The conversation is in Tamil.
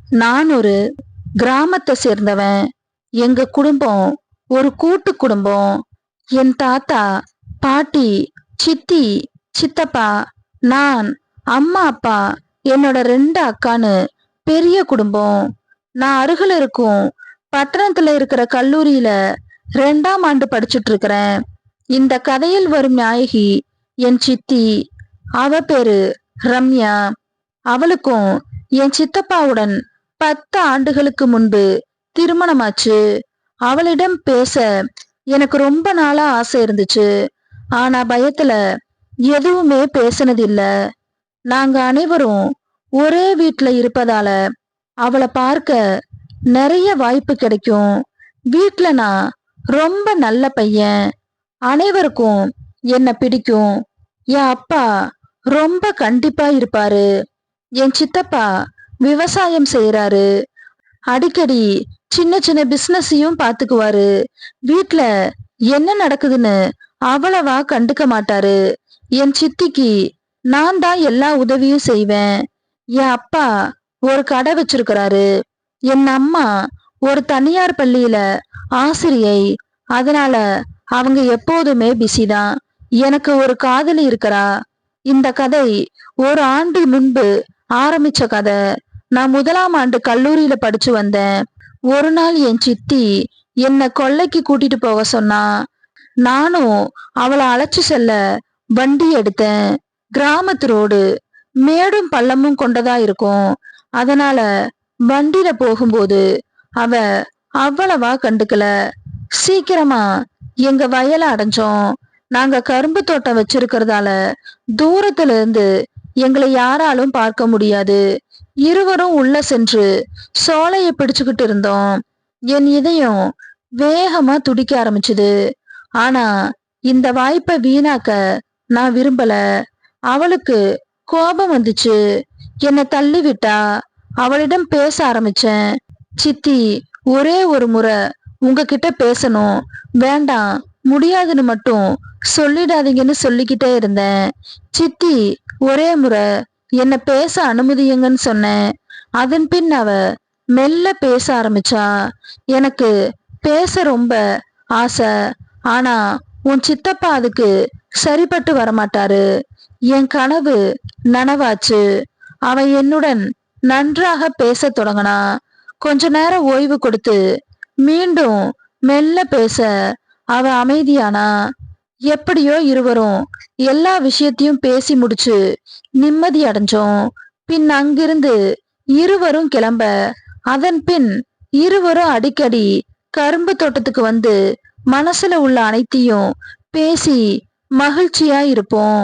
நான் ஒரு கிராமத்தை சேர்ந்தவன். எங்க குடும்பம் ஒரு கூட்டு குடும்பம். என் தாத்தா, பாட்டி, சித்தி, சித்தப்பா, நான், அம்மா, அப்பா, என்னோட 2 அக்கான்னு பெரிய குடும்பம். நான் அருகில் இருக்கும் பட்டணத்துல இருக்கிற கல்லூரியில 2ஆம் ஆண்டு படிச்சுட்டு இருக்கிறேன். இந்த கதையில் வரும் நாயகி என் சித்தி. அவ பேரு ரம்யா. அவளுக்கும் என் சித்தப்பாவுடன் 10 ஆண்டுகளுக்கு முன்பு திருமணமாச்சு. அவளிடம் பேச எனக்கு ரொம்ப நாளா ஆசை இருந்துச்சு. ஆனா பயத்துல எதுவுமே பேசினதில்ல. நாங்க அனைவரும் ஒரே வீட்ல இருப்பதால அவளை பார்க்க நிறைய வாய்ப்பு கிடைக்கும். வீட்ல நான் ரொம்ப நல்ல பையன். அனைவருக்கும் என்ன பிடிக்கும். என் அப்பா ரொம்ப கண்டிப்பா இருப்பாரு. என் சித்தப்பா விவசாயம் செய்யறாரு. அடிக்கடி சின்ன சின்ன பிசினஸையும் பாத்துக்குவாரு. வீட்ல என்ன நடக்குதுன்னு அவ்வளவா கண்டுக்க மாட்டாரு. என் சித்திக்கு நான் தான் எல்லா உதவியும் செய்வேன். என் அப்பா ஒரு கடை வச்சிருக்கிறாரு. என் அம்மா ஒரு தனியார் பள்ளியில ஆசிரியை. அதனால அவங்க எப்போதுமே பிஸிதான். எனக்கு ஒரு காதலி இருக்கிறா. இந்த கதை ஒரு ஆண்டு முன்பு ஆரம்பிச்ச கதை. நான் 1ஆம் ஆண்டு கல்லூரியில படிச்சு வந்தேன். ஒரு நாள் என் சித்தி என்ன கொல்லைக்கு கூட்டிட்டு போக சொன்னா. நானும் அவளை அழைச்சு செல்ல வண்டி எடுத்தேன். கிராமத்து ரோடு மேடும் பள்ளமும் கொண்டதா இருக்கும். அதனால வண்டியில போகும்போது அவ அவ்வளவா கண்டுக்கல. சீக்கிரமா எங்க வயலை அடைஞ்சோம். நாங்க கரும்பு தோட்டம் வச்சிருக்கிறதால தூரத்துல இருந்து எங்களை யாராலும் பார்க்க முடியாது. இருவரும் உள்ள சென்று சோலையை பிடிச்சுக்கிட்டு இருந்தோம். என் இதயம் வேகமா துடிக்க ஆரம்பிச்சுது. ஆனா இந்த வாய்ப்பை வீணாக்க நான் விரும்பல. அவளுக்கு கோபம் வந்துச்சு. என்னை தள்ளி விட்டா. அவளிடம் பேச ஆரம்பிச்சேன். சித்தி, ஒரே ஒரு முறை உங்ககிட்ட பேசணும். வேண்டாம், முடியாதுன்னு மட்டும் சொல்லிடாதீங்கன்னு சொல்லிக்கிட்டே இருந்தேன். சித்தி ஒரே முறை என்ன பேச அனுமதியுங்கன்னு சொன்னேன். அதன் பின் அவ மெல்ல பேச ஆரம்பிச்சா. எனக்கு பேச ரொம்ப ஆசை. ஆனா உன் சித்தப்பா அதுக்கு சரிப்பட்டு வரமாட்டாரு. என் கனவு நனவாச்சு. அவன் என்னுடன் நன்றாக பேச தொடங்கினா. கொஞ்ச நேரம் ஓய்வு கொடுத்து மீண்டும் மெல்ல பேச அவ அமைதியானா. எப்படியோ இருவரும் எல்லா விஷயத்தையும் பேசி முடிச்சு நிம்மதி அடைஞ்சோம். பின் அங்கிருந்து இருவரும் கிளம்ப, அதன் பின் இருவரும் அடிக்கடி கரும்பு தோட்டத்துக்கு வந்து மனசுல உள்ள அனைத்தையும் பேசி மகிழ்ச்சியா இருப்போம்.